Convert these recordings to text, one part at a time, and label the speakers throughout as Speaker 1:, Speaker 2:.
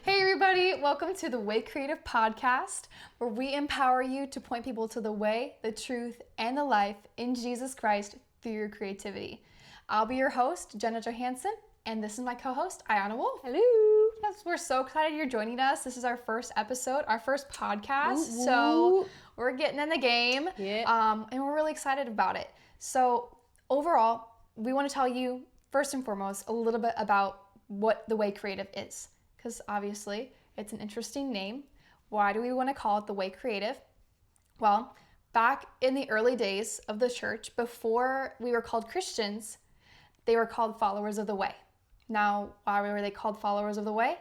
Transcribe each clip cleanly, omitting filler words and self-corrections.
Speaker 1: Hey everybody, welcome to the Way Creative Podcast, where we empower you to point people to the way, the truth, and the life in Jesus Christ through your creativity. I'll be your host, Jenna Johansson, and this is my co-host, Ayana Wolf.
Speaker 2: Hello.
Speaker 1: Yes, we're so excited you're joining us. This is our first episode, our first podcast,
Speaker 2: Woo, woo.
Speaker 1: so we're getting in the game,
Speaker 2: Yeah.
Speaker 1: and we're really excited about it. So overall, we want to tell you, first and foremost, a little bit about what the Way Creative is. Because obviously it's an interesting name. Why do we want to call it the Way Creative? Well, back in the early days of the church, before we were called Christians, they were called followers of the way. Now, why were they called followers of the way?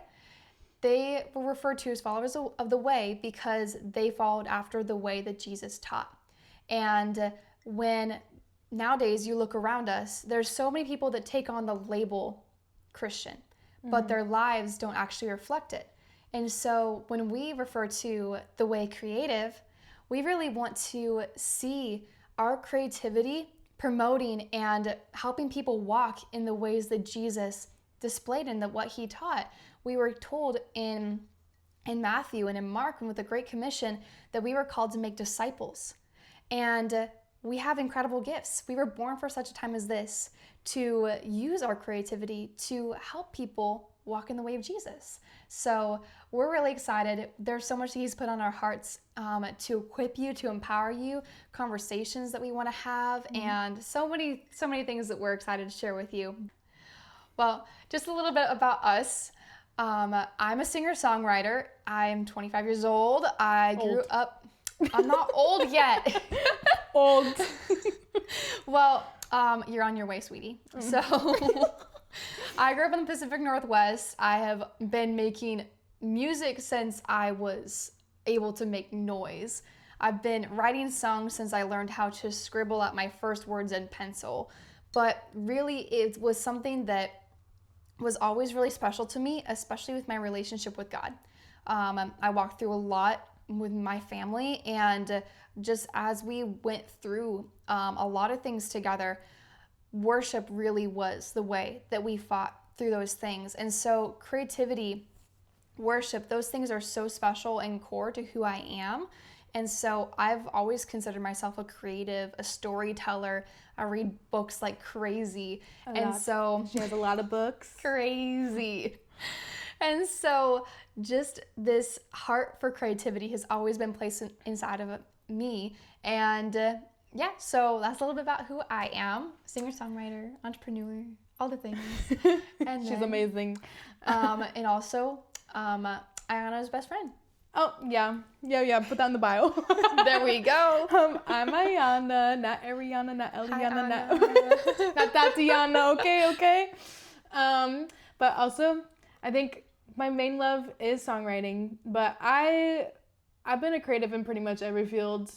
Speaker 1: They were referred to as followers of the way because they followed after the way that Jesus taught. And when nowadays you look around us, there's so many people that take on the label Christian, but their lives don't actually reflect it. And so when we refer to the Way Creative, we really want to see our creativity promoting and helping people walk in the ways that Jesus displayed and what he taught. We were told in Matthew and in Mark and with the Great Commission that we were called to make disciples. And we have incredible gifts. We were born for such a time as this to use our creativity to help people walk in the way of Jesus. So we're really excited. There's so much that he's put on our hearts to equip you, to empower you, conversations that we want to have, and so many things that we're excited to share with you. Well, just a little bit about us. I'm a singer-songwriter. I'm 25 years old. I grew up. I'm not old yet.
Speaker 2: Old.
Speaker 1: Well, you're on your way, sweetie. So I grew up in the Pacific Northwest. I have been making music since I was able to make noise. I've been writing songs since I learned how to scribble out my first words in pencil. But really, it was something that was always really special to me, especially with my relationship with God. I walked through a lot with my family, and just as we went through a lot of things together, worship really was the way that we fought through those things. And so creativity, worship, those things are so special and core to who I am. And so I've always considered myself a creative, a storyteller. I read books like crazy. So
Speaker 2: She has a lot of books.
Speaker 1: Crazy. And so just this heart for creativity has always been placed inside of me. And so that's a little bit about who I am. Singer-songwriter, entrepreneur, all the things. And
Speaker 2: She's amazing.
Speaker 1: And also Ayana's best friend.
Speaker 2: Oh, yeah. Put that in the bio.
Speaker 1: There we go.
Speaker 2: I'm Ayana, not Ariana, not Eliana, not Tatiana. Okay. But also, I think my main love is songwriting, but I've been a creative in pretty much every field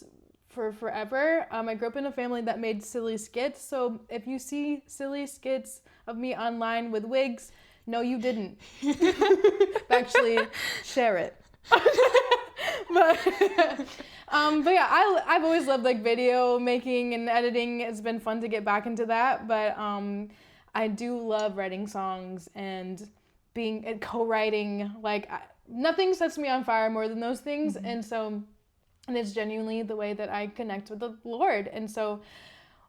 Speaker 2: for forever. I grew up in a family that made silly skits, so if you see silly skits of me online with wigs, no, you didn't. Actually, share it. but yeah, I've always loved like video making and editing. It's been fun to get back into that, but I do love writing songs and being co-writing. Like nothing sets me on fire more than those things. And it's genuinely the way that I connect with the Lord. And so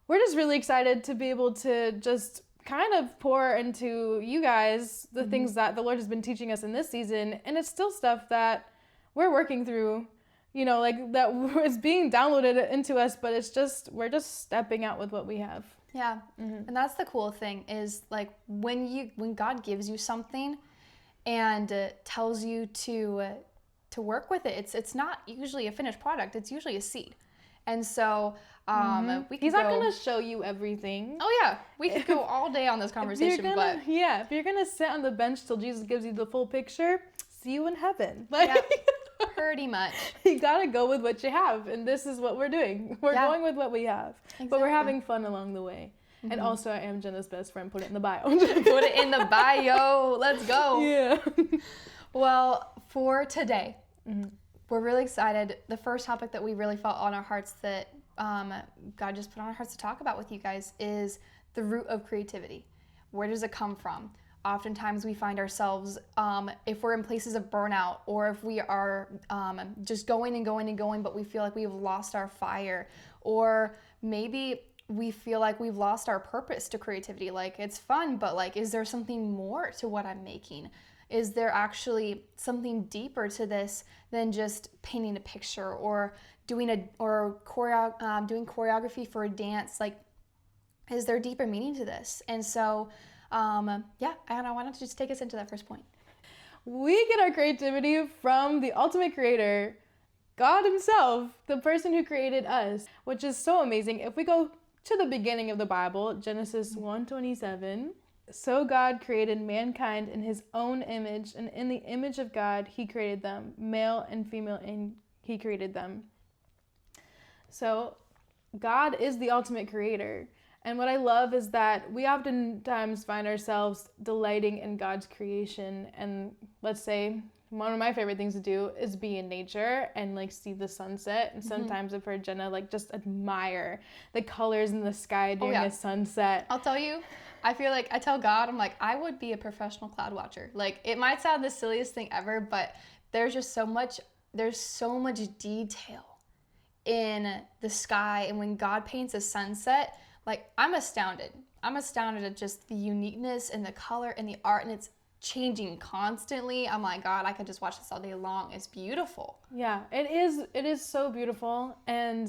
Speaker 2: we're just really excited to be able to just kind of pour into you guys the things that the Lord has been teaching us in this season. And it's still stuff that we're working through, like that is being downloaded into us, but we're just stepping out with what we have.
Speaker 1: Yeah. And that's the cool thing is like when God gives you something and tells you to work with it, it's not usually a finished product. It's usually a seed. And so
Speaker 2: He's not going to show you everything.
Speaker 1: Oh yeah, we could go all day on this conversation.
Speaker 2: If you're going to sit on the bench till Jesus gives you the full picture, see you in heaven.
Speaker 1: Pretty much.
Speaker 2: You got to go with what you have. And this is what we're doing. We're going with what we have. Exactly. But we're having fun along the way. And also, I am Jenna's best friend. Put it in the bio.
Speaker 1: Put it in the bio. Let's go.
Speaker 2: Yeah.
Speaker 1: Well, for today, we're really excited. The first topic that we really felt on our hearts that God just put on our hearts to talk about with you guys is the root of creativity. Where does it come from? Oftentimes we find ourselves, if we're in places of burnout, or if we are just going and going and going, but we feel like we've lost our fire, or maybe we feel like we've lost our purpose to creativity. Like, it's fun, but like, is there something more to what I'm making? Is there actually something deeper to this than just painting a picture or doing choreography for a dance? Like, is there deeper meaning to this? And so, yeah, I don't know. Why don't you just take us into that first point?
Speaker 2: We get our creativity from the ultimate creator, God himself, the person who created us, which is so amazing. If we go to the beginning of the Bible, Genesis 1:27, so God created mankind in his own image, and in the image of God, he created them, male and female, and he created them. So God is the ultimate creator. And what I love is that we oftentimes find ourselves delighting in God's creation. And let's say one of my favorite things to do is be in nature and like see the sunset. And sometimes I've heard Jenna like just admire the colors in the sky during a sunset.
Speaker 1: I'll tell you, I feel like I tell God, I'm like, I would be a professional cloud watcher. Like, it might sound the silliest thing ever, but there's so much detail in the sky. And when God paints a sunset, like, I'm astounded. I'm astounded at just the uniqueness and the color and the art, and it's changing constantly. I'm like, God, I could just watch this all day long. It's beautiful.
Speaker 2: Yeah, it is. It is so beautiful. And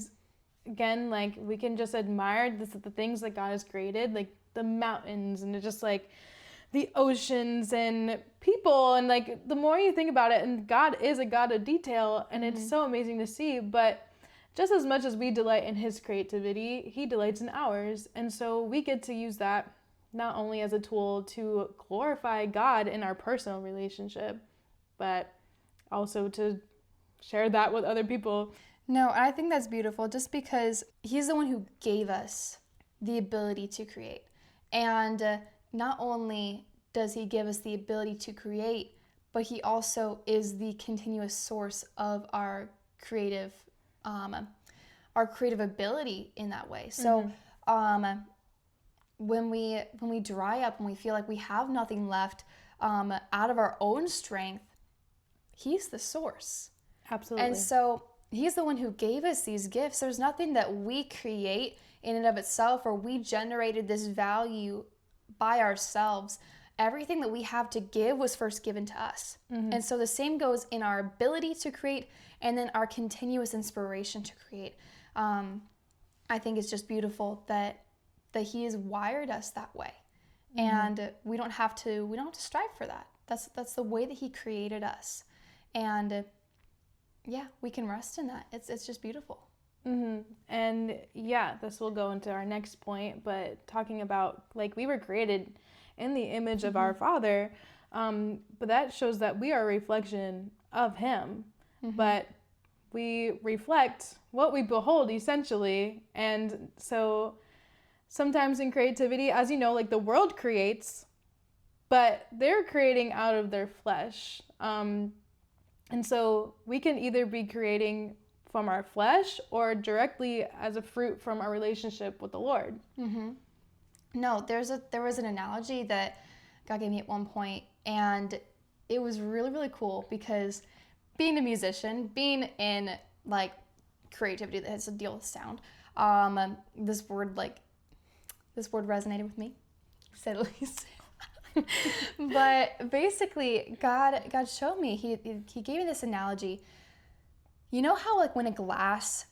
Speaker 2: again, like, we can just admire the things that God has created, like the mountains and just like the oceans and people. And like, the more you think about it, and God is a God of detail, and it's so amazing to see. But just as much as we delight in his creativity, he delights in ours. And so we get to use that not only as a tool to glorify God in our personal relationship, but also to share that with other people.
Speaker 1: No, I think that's beautiful, just because he's the one who gave us the ability to create. And not only does he give us the ability to create, but he also is the continuous source of our creative ability in that way. So when we dry up and we feel like we have nothing left out of our own strength, he's the source.
Speaker 2: Absolutely.
Speaker 1: And so he's the one who gave us these gifts. There's nothing that we create in and of itself, or we generated this value by ourselves. Everything that we have to give was first given to us. And so the same goes in our ability to create, and then our continuous inspiration to create. I think it's just beautiful that he has wired us that way. And we don't have to strive for that. That's the way that he created us. And yeah, we can rest in that. It's just beautiful.
Speaker 2: And yeah, this will go into our next point, but talking about, like, we were created in the image of our Father, but that shows that we are a reflection of him. But we reflect what we behold, essentially. And so sometimes in creativity, as you know, like, the world creates, but they're creating out of their flesh. And so we can either be creating from our flesh or directly as a fruit from our relationship with the Lord.
Speaker 1: No, there was an analogy that God gave me at one point, and it was really, really cool, because being a musician, being in like creativity that has to deal with sound, this word resonated with me, to say the least. But basically, God showed me, he gave me this analogy. You know how, like, when a glass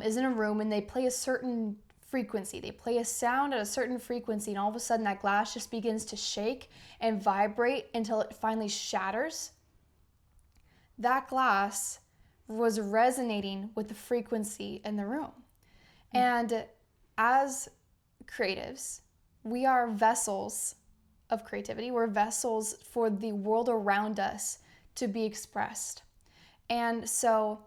Speaker 1: is in a room and they play a certain frequency, they play a sound at a certain frequency, and all of a sudden that glass just begins to shake and vibrate until it finally shatters? That glass was resonating with the frequency in the room. And as creatives, we are vessels of creativity. We're vessels for the world around us to be expressed. And so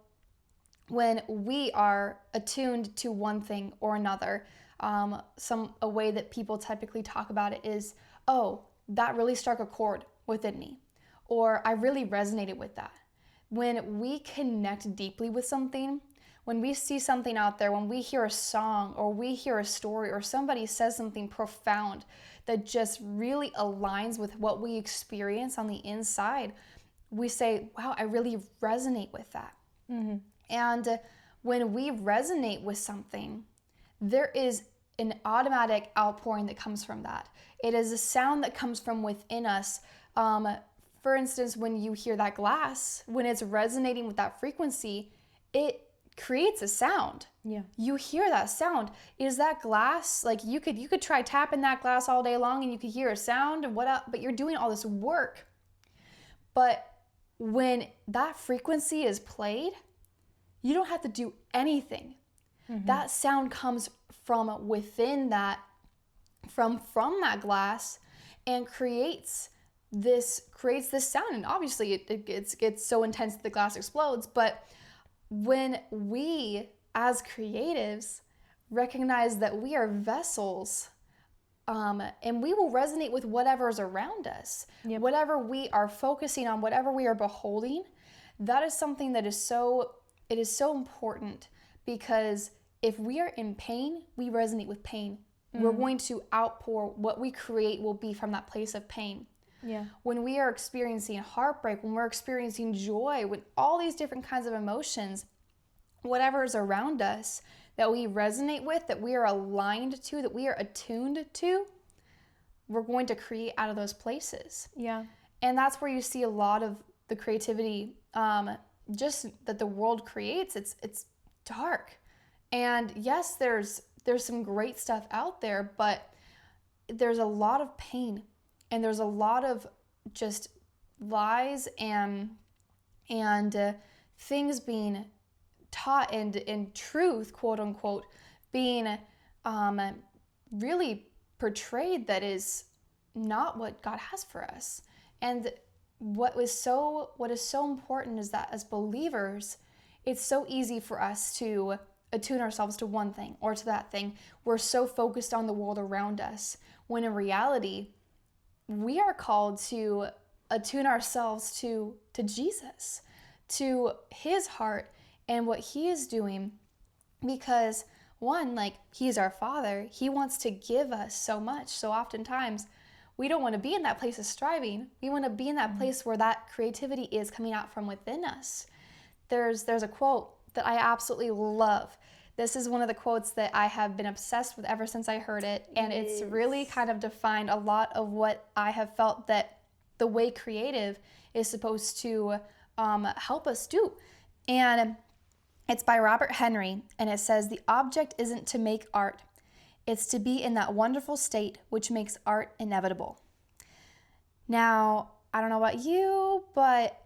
Speaker 1: when we are attuned to one thing or another, a way that people typically talk about it is, oh, that really struck a chord within me, or I really resonated with that. When we connect deeply with something, when we see something out there, when we hear a song or we hear a story or somebody says something profound that just really aligns with what we experience on the inside, we say, wow, I really resonate with that. And when we resonate with something, there is an automatic outpouring that comes from that. It is a sound that comes from within us. For instance, when you hear that glass, when it's resonating with that frequency, it creates a sound.
Speaker 2: Yeah.
Speaker 1: You hear that sound. Is that glass, like you could try tapping that glass all day long and you could hear a sound and but you're doing all this work. But when that frequency is played, you don't have to do anything. That sound comes from within that, from that glass, and creates this sound. And obviously it gets so intense that the glass explodes. But when we as creatives recognize that we are vessels, and we will resonate with whatever is around us, whatever we are focusing on, whatever we are beholding, that is something that is so important, because if we are in pain, we resonate with pain. We're going to outpour what we create will be from that place of pain.
Speaker 2: Yeah.
Speaker 1: When we are experiencing heartbreak, when we're experiencing joy, when all these different kinds of emotions, whatever is around us that we resonate with, that we are aligned to, that we are attuned to, we're going to create out of those places.
Speaker 2: Yeah.
Speaker 1: And that's where you see a lot of the creativity, just that the world creates. It's dark. And yes, there's some great stuff out there, but there's a lot of pain, and there's a lot of just lies and things being taught, and truth, quote unquote, being really portrayed that is not what God has for us. And what is so important is that as believers, it's so easy for us to attune ourselves to one thing or to that thing. We're so focused on the world around us, when in reality, we are called to attune ourselves to Jesus, to his heart and what he is doing. Because one, like, he's our Father. He wants to give us so much. So oftentimes we don't want to be in that place of striving. We want to be in that place where that creativity is coming out from within us. There's a quote that I absolutely love. This is one of the quotes that I have been obsessed with ever since I heard it. And it's really kind of defined a lot of what I have felt that the way creative is supposed to help us do. And it's by Robert Henry, and it says, "The object isn't to make art. It's to be in that wonderful state which makes art inevitable." Now, I don't know about you, but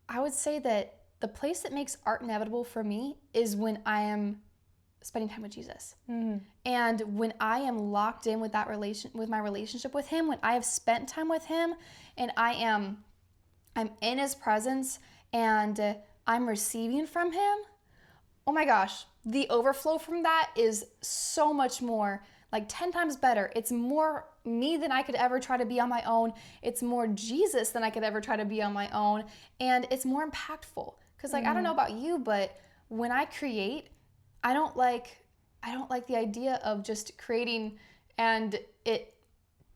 Speaker 1: I would say that the place that makes art inevitable for me is when I am spending time with Jesus. And when I am locked in with with my relationship with him, when I have spent time with him and I'm in his presence and I'm receiving from him, oh my gosh, the overflow from that is so much more, like 10 times better. It's more me than I could ever try to be on my own. It's more Jesus than I could ever try to be on my own. And it's more impactful. Because I don't know about you, but when I create, I don't like the idea of just creating and it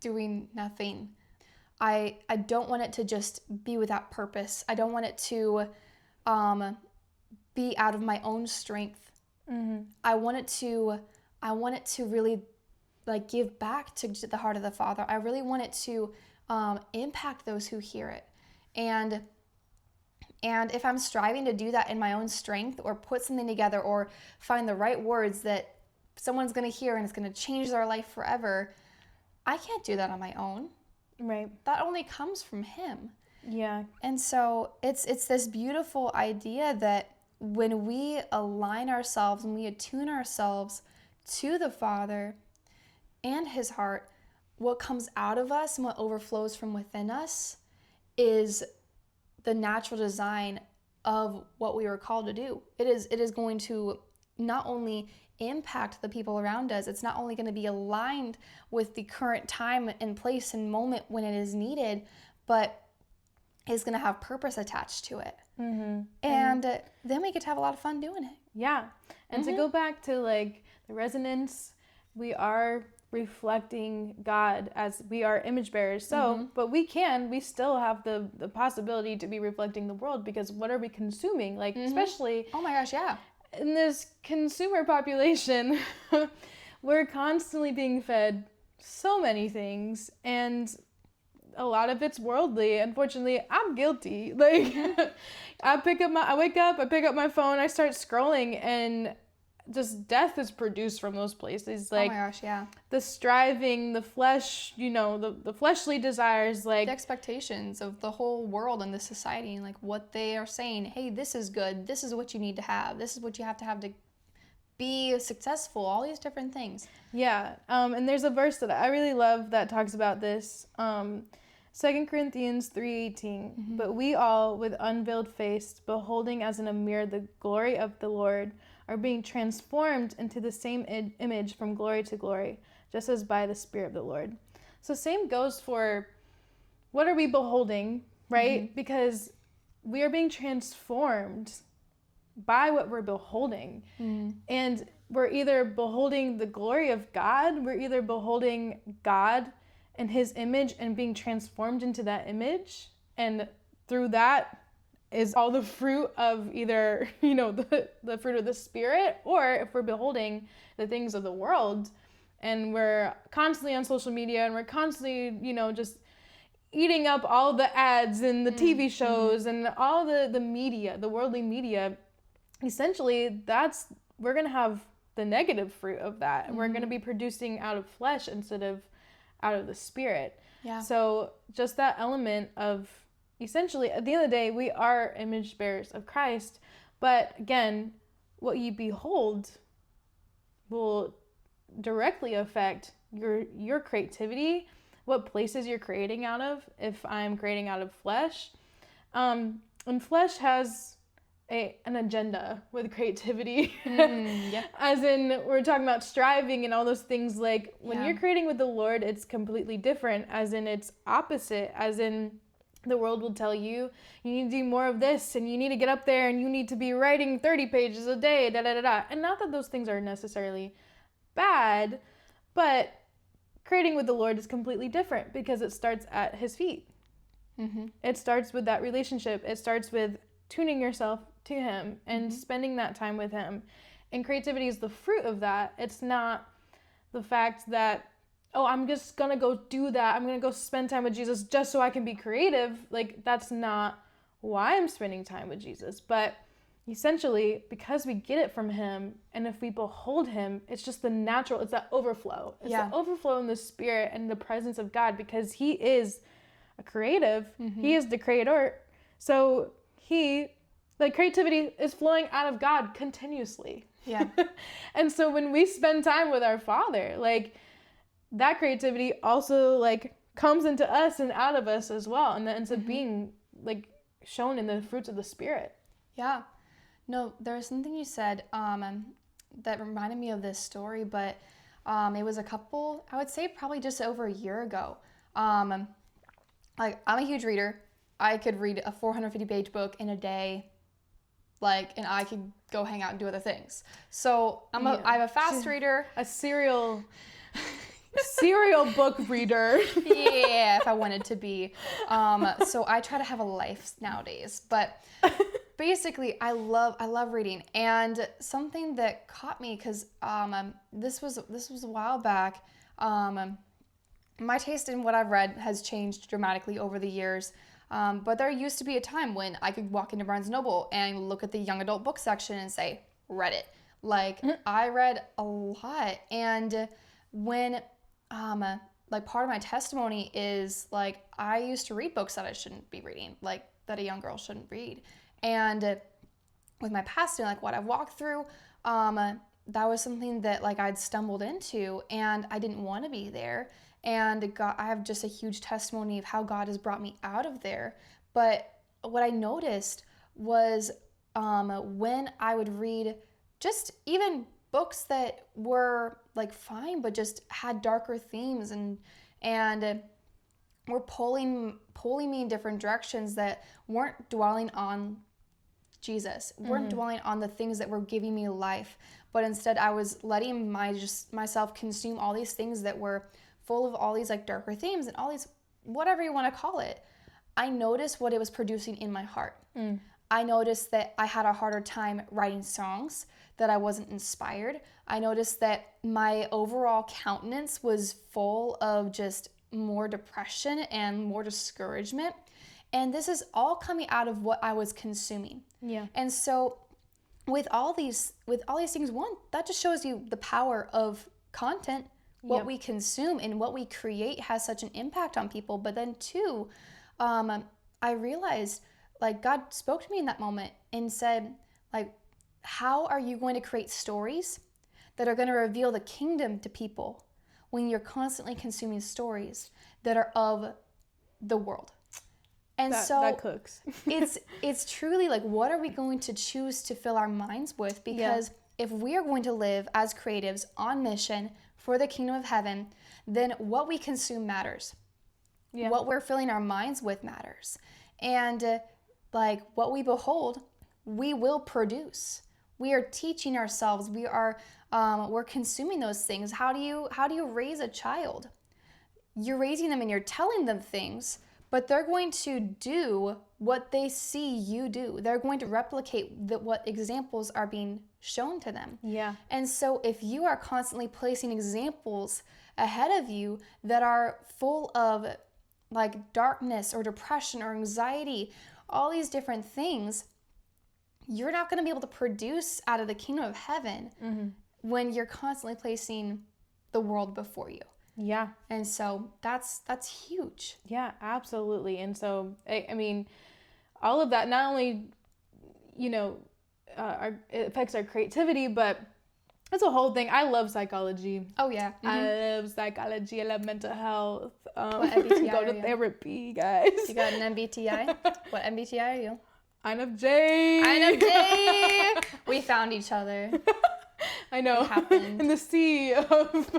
Speaker 1: doing nothing. I don't want it to just be without purpose. I don't want it to be out of my own strength. I want it to really like give back to the heart of the Father. I really want it to impact those who hear it. And if I'm striving to do that in my own strength, or put something together, or find the right words that someone's going to hear and it's going to change their life forever, I can't do that on my own.
Speaker 2: Right.
Speaker 1: That only comes from him.
Speaker 2: Yeah.
Speaker 1: And so it's this beautiful idea that when we align ourselves and we attune ourselves to the Father and his heart, what comes out of us and what overflows from within us is the natural design of what we were called to do. It is going to not only impact the people around us, it's not only going to be aligned with the current time and place and moment when it is needed, but is going to have purpose attached to it.
Speaker 2: Mm-hmm.
Speaker 1: And then we get to have a lot of fun doing it.
Speaker 2: Yeah. And to go back to like the resonance, we are reflecting God as we are image bearers. So, but we still have the possibility to be reflecting the world, because what are we consuming? Like, especially
Speaker 1: Oh my gosh, yeah.
Speaker 2: in this consumer population, we're constantly being fed so many things, and a lot of it's worldly. Unfortunately, I'm guilty. Like, I wake up, I pick up my phone, I start scrolling, and just death is produced from those places. Like,
Speaker 1: oh my gosh, yeah.
Speaker 2: the striving, the flesh, the fleshly desires, like
Speaker 1: the expectations of the whole world and the society, and like what they are saying, hey, this is good, this is what you need to have, this is what you have to be successful, all these different things.
Speaker 2: Yeah. And there's a verse that I really love that talks about this. 2 Corinthians 3:18. But we all, with unveiled face, beholding as in a mirror the glory of the Lord, are being transformed into the same image from glory to glory, just as by the Spirit of the Lord. So same goes for what are we beholding, right? Because we are being transformed by what we're beholding. And we're either beholding the glory of God, we're either beholding God and his image and being transformed into that image. And through that is all the fruit of either, the fruit of the Spirit, or if we're beholding the things of the world and we're constantly on social media and we're constantly, just eating up all the ads and the TV shows and all the media, the worldly media, essentially we're going to have the negative fruit of that. And we're going to be producing out of flesh instead of out of the Spirit.
Speaker 1: Yeah.
Speaker 2: So just that element of, essentially, at the end of the day, we are image bearers of Christ. But again, what you behold will directly affect your creativity, what places you're creating out of. If I'm creating out of flesh, and flesh has an agenda with creativity.
Speaker 1: Yeah.
Speaker 2: As in, we're talking about striving and all those things. Like, when you're creating with the Lord, it's completely different, as in it's opposite, as in the world will tell you, you need to do more of this, and you need to get up there, and you need to be writing 30 pages a day, da-da-da-da. And not that those things are necessarily bad, but creating with the Lord is completely different, because it starts at his feet. It starts with that relationship. It starts with tuning yourself to him and spending that time with him. And creativity is the fruit of that. It's not the fact that, oh, I'm just gonna go do that. I'm gonna go spend time with Jesus just so I can be creative. Like, that's not why I'm spending time with Jesus. But essentially, because we get it from him, and if we behold him, it's just the natural, it's that overflow. It's the overflow in the Spirit and the presence of God, because he is a creative. He is the creator. So creativity is flowing out of God continuously.
Speaker 1: Yeah.
Speaker 2: And so when we spend time with our Father, like, that creativity also comes into us and out of us as well. And that ends up being shown in the fruits of the Spirit.
Speaker 1: Yeah. No, there's something you said that reminded me of this story, but it was I would say probably just over a year ago. I'm a huge reader. I could read a 450-page book in a day, and I could go hang out and do other things. So I'm a fast reader.
Speaker 2: A serial book reader.
Speaker 1: Yeah, if I wanted to be. So I try to have a life nowadays. But basically, I love reading. And something that caught me, because this was a while back. My taste in what I've read has changed dramatically over the years. But there used to be a time when I could walk into Barnes & Noble and look at the young adult book section and say, read it. I read a lot. And when, part of my testimony is, I used to read books that I shouldn't be reading, that a young girl shouldn't read. And with my past and, what I've walked through, that was something that, I'd stumbled into, and I didn't want to be there. And I have just a huge testimony of how God has brought me out of there. But what I noticed was when I would read just even books that were fine, but just had darker themes, and were pulling me in different directions that weren't dwelling on Jesus, weren't dwelling on the things that were giving me life, but instead I was letting myself consume all these things that were full of all these like darker themes and all these, whatever you want to call it. I noticed what it was producing in my heart. I noticed that I had a harder time writing songs, that I wasn't inspired. I noticed that my overall countenance was full of just more depression and more discouragement. And this is all coming out of what I was consuming.
Speaker 2: Yeah.
Speaker 1: And so with all these things, one, that just shows you the power of content. What we consume and what we create has such an impact on people. But then two, I realized like God spoke to me in that moment and said, like, how are you going to create stories that are going to reveal the kingdom to people when you're constantly consuming stories that are of the world? And
Speaker 2: that cooks.
Speaker 1: it's truly like, what are we going to choose to fill our minds with? Because if we are going to live as creatives on mission for the kingdom of heaven, then what we consume matters. Yeah. What we're filling our minds with matters. And like what we behold, we will produce. We are teaching ourselves. We're consuming those things. How do you raise a child? You're raising them and you're telling them things, but they're going to do what they see you do. They're going to replicate what examples are being shown to them.
Speaker 2: Yeah.
Speaker 1: And so if you are constantly placing examples ahead of you that are full of like darkness or depression or anxiety, all these different things, you're not going to be able to produce out of the kingdom of heaven when you're constantly placing the world before you.
Speaker 2: Yeah.
Speaker 1: And so that's huge.
Speaker 2: Yeah, absolutely. And so, I mean, all of that not only, it affects our creativity, but it's a whole thing. I love psychology.
Speaker 1: Oh, yeah.
Speaker 2: I love psychology. I love mental health.
Speaker 1: What MBTI
Speaker 2: go to therapy, guys.
Speaker 1: You got an MBTI? What MBTI are you?
Speaker 2: INFJ.
Speaker 1: INFJ. We found each other.
Speaker 2: I know.
Speaker 1: It happened.
Speaker 2: In the sea of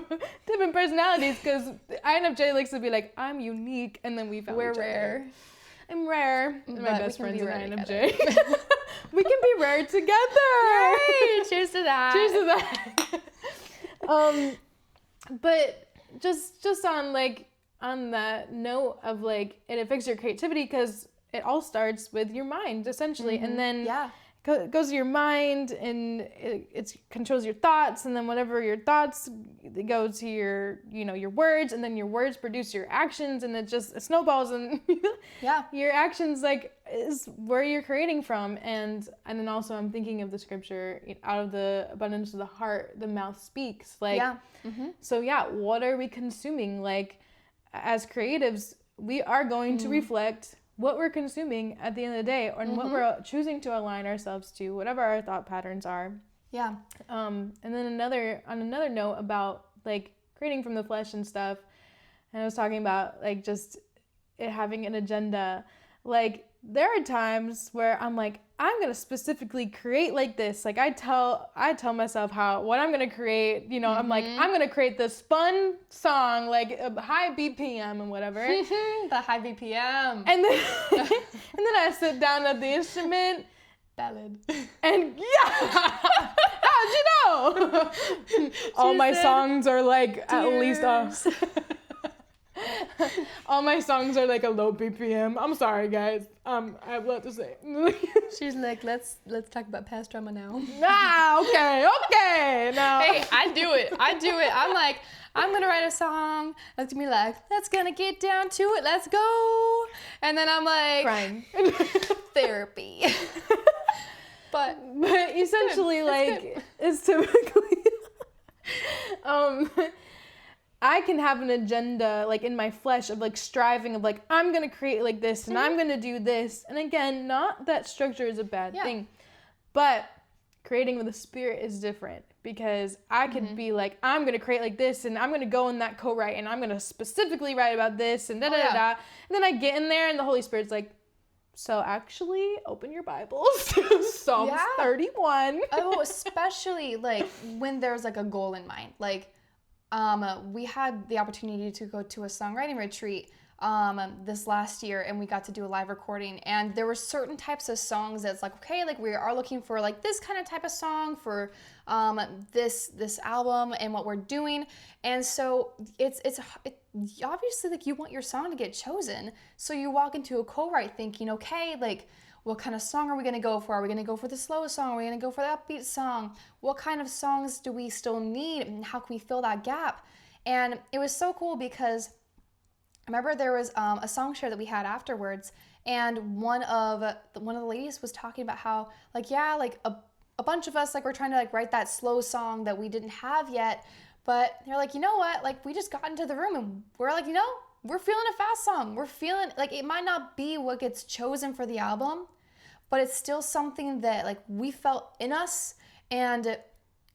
Speaker 2: different personalities, because INFJ likes to be like, I'm unique, and then we found
Speaker 1: We're
Speaker 2: each
Speaker 1: rare.
Speaker 2: other. I'm rare. And my best friend's an INFJ. We can be rare together.
Speaker 1: Yay! Cheers to that.
Speaker 2: Cheers to that. But just on that note of like, it affects your creativity because it all starts with your mind essentially, and then it goes to your mind and it controls your thoughts, and then whatever your thoughts go to your your words, and then your words produce your actions, and it snowballs, and your actions like is where you're creating from. And then also I'm thinking of the scripture, out of the abundance of the heart the mouth speaks. So what are we consuming? Like, as creatives, we are going to reflect what we're consuming at the end of the day, and what we're choosing to align ourselves to, whatever our thought patterns are. Yeah. And then on another note about like creating from the flesh and stuff, and I was talking about like just it having an agenda. Like, there are times where I'm like, I'm gonna specifically create like this. Like I tell myself what I'm gonna create. I'm like, I'm gonna create this fun song, like a high BPM and whatever.
Speaker 1: The high BPM.
Speaker 2: And then I sit down at the instrument.
Speaker 1: Ballad.
Speaker 2: And how'd you know? All my songs are like at least all my songs are like a low BPM. I'm sorry, guys. I have a lot to say.
Speaker 1: She's like, let's talk about past drama now.
Speaker 2: Okay. Now.
Speaker 1: Hey, I do it. I'm like, I'm gonna write a song. That's gonna be like, let's gonna get down to it. Let's go. And then I'm like,
Speaker 2: crying.
Speaker 1: Therapy. But
Speaker 2: essentially, it's typically. I can have an agenda, like, in my flesh of, like, striving of, like, I'm going to create like this, and I'm going to do this. And again, not that structure is a bad thing, but creating with the Spirit is different, because I could be like, I'm going to create like this, and I'm going to go in that co-write, and I'm going to specifically write about this, and da-da-da-da. And then I get in there, and the Holy Spirit's like, so actually, open your Bibles to Psalms 31.
Speaker 1: Oh, especially, like, when there's, like, a goal in mind. Like, we had the opportunity to go to a songwriting retreat this last year, and we got to do a live recording, and there were certain types of songs that's like, okay, like we are looking for like this kind of type of song for this album and what we're doing. And so it's obviously like you want your song to get chosen, so you walk into a co-write thinking, okay, like what kind of song are we going to go for? Are we going to go for the slow song? Are we going to go for the upbeat song? What kind of songs do we still need, and how can we fill that gap? And it was so cool because I remember there was a song share that we had afterwards, and one of the ladies was talking about how like, yeah, like a bunch of us like were trying to like write that slow song that we didn't have yet, but they're like, you know what, like we just got into the room and we're like, we're feeling a fast song. We're feeling like it might not be what gets chosen for the album, but it's still something that like we felt in us and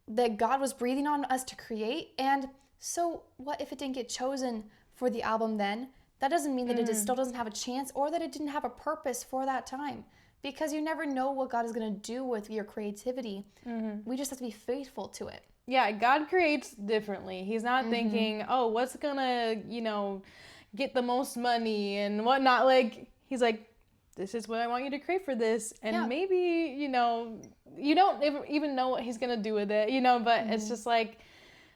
Speaker 1: that God was breathing on us to create. And so what if it didn't get chosen for the album then? That doesn't mean that it just still doesn't have a chance, or that it didn't have a purpose for that time, because you never know what God is going to do with your creativity. We just have to be faithful to it.
Speaker 2: Yeah, God creates differently. He's not thinking, oh, what's gonna, get the most money and whatnot. Like, he's like, this is what I want you to create for this. And maybe, you don't even know what he's gonna do with it, but it's just like,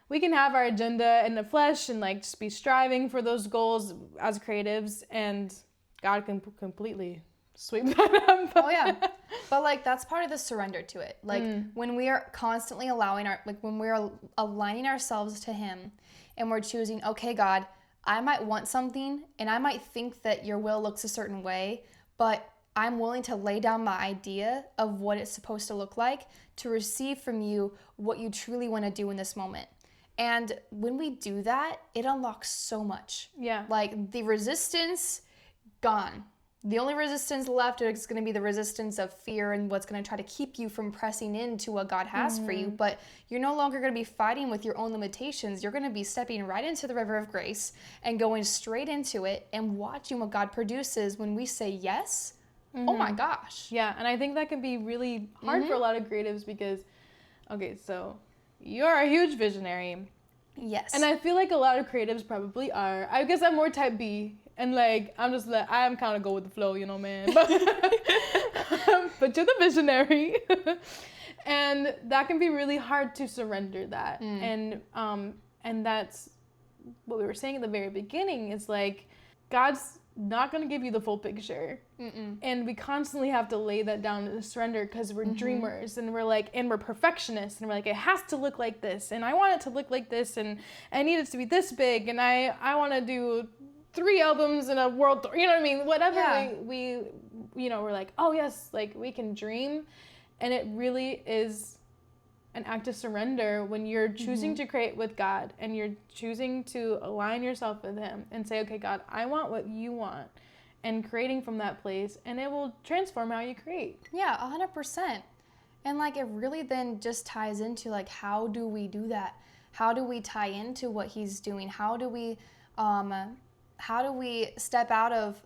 Speaker 2: we can have our agenda in the flesh and like just be striving for those goals as creatives, and God can completely sweep that up.
Speaker 1: Oh yeah. But like that's part of the surrender to it. Like when we are constantly when we're aligning ourselves to him and we're choosing, okay, God, I might want something and I might think that your will looks a certain way, but I'm willing to lay down my idea of what it's supposed to look like to receive from you what you truly want to do in this moment. And when we do that, it unlocks so much.
Speaker 2: Yeah.
Speaker 1: Like the resistance, gone. The only resistance left is going to be the resistance of fear and what's going to try to keep you from pressing into what God has for you. But you're no longer going to be fighting with your own limitations. You're going to be stepping right into the river of grace and going straight into it and watching what God produces when we say yes. Oh my gosh.
Speaker 2: Yeah, and I think that can be really hard for a lot of creatives because, okay, so you're a huge visionary.
Speaker 1: Yes.
Speaker 2: And I feel like a lot of creatives probably are. I guess I'm more type B. And like, I'm kind of go with the flow, man. But, but you're the visionary. And that can be really hard to surrender that. And that's what we were saying at the very beginning is like, God's not going to give you the full picture. And we constantly have to lay that down and surrender because we're dreamers and we're perfectionists and we're like, it has to look like this. And I want it to look like this. And I need it to be this big. And I want to do 3 albums in a world tour, you know what I mean? Whatever we we're like, oh yes, like we can dream. And it really is an act of surrender when you're choosing to create with God and you're choosing to align yourself with him and say, okay, God, I want what you want, and creating from that place, and it will transform how you create.
Speaker 1: Yeah, 100%. And like it really then just ties into like, how do we do that? How do we tie into what he's doing? How do we step out of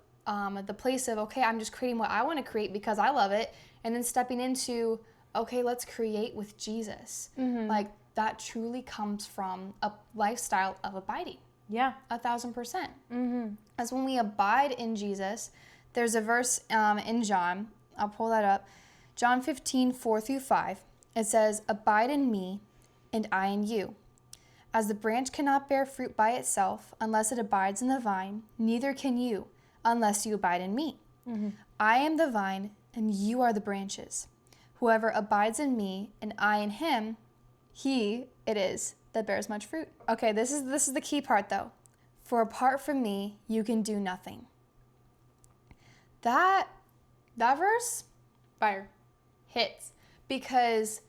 Speaker 1: the place of, okay, I'm just creating what I want to create because I love it, and then stepping into, okay, let's create with Jesus. Like that truly comes from a lifestyle of abiding.
Speaker 2: Yeah.
Speaker 1: 1,000%. As when we abide in Jesus, there's a verse in John, I'll pull that up, John 15:4-5. It says, abide in me and I in you. As the branch cannot bear fruit by itself unless it abides in the vine, neither can you unless you abide in me. I am the vine and you are the branches. Whoever abides in me and I in him, he it is that bears much fruit. Okay, this is the key part though. For apart from me, you can do nothing. That verse,
Speaker 2: Fire.
Speaker 1: hits because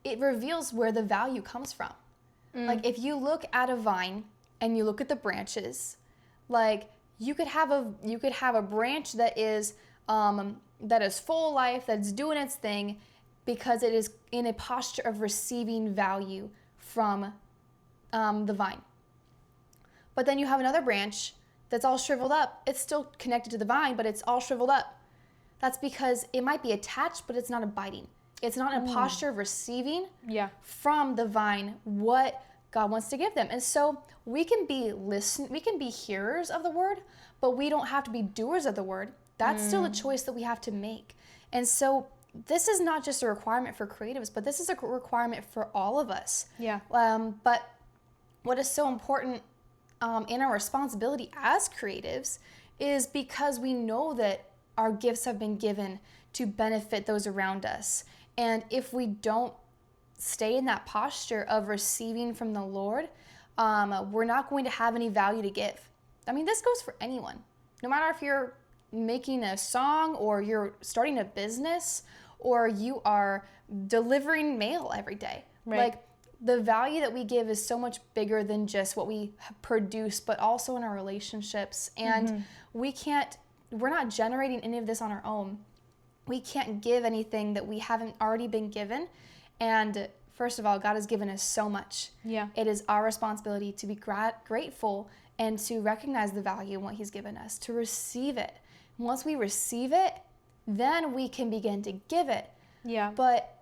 Speaker 1: it reveals where the value comes from. Like if you look at a vine and you look at the branches, like you could have a branch that is full of life, that's doing its thing because it is in a posture of receiving value from the vine. But then you have another branch that's all shriveled up. It's still connected to the vine, but it's all shriveled up. That's because it might be attached, but it's not abiding. It's not in a posture of receiving from the vine what God wants to give them. And so we can be hearers of the word, but we don't have to be doers of the word. That's still a choice that we have to make. And so this is not just a requirement for creatives, but this is a requirement for all of us.
Speaker 2: Yeah.
Speaker 1: But what is so important in our responsibility as creatives is because we know that our gifts have been given to benefit those around us. And if we don't stay in that posture of receiving from the Lord, we're not going to have any value to give. I mean, this goes for anyone. No matter if you're making a song or you're starting a business or you are delivering mail every day.
Speaker 2: Right.
Speaker 1: Like, the value that we give is so much bigger than just what we produce, but also in our relationships. And we're not generating any of this on our own. We can't give anything that we haven't already been given. And first of all, God has given us so much.
Speaker 2: Yeah.
Speaker 1: It is our responsibility to be grateful and to recognize the value in what he's given us, to receive it. Once we receive it, then we can begin to give it.
Speaker 2: Yeah.
Speaker 1: But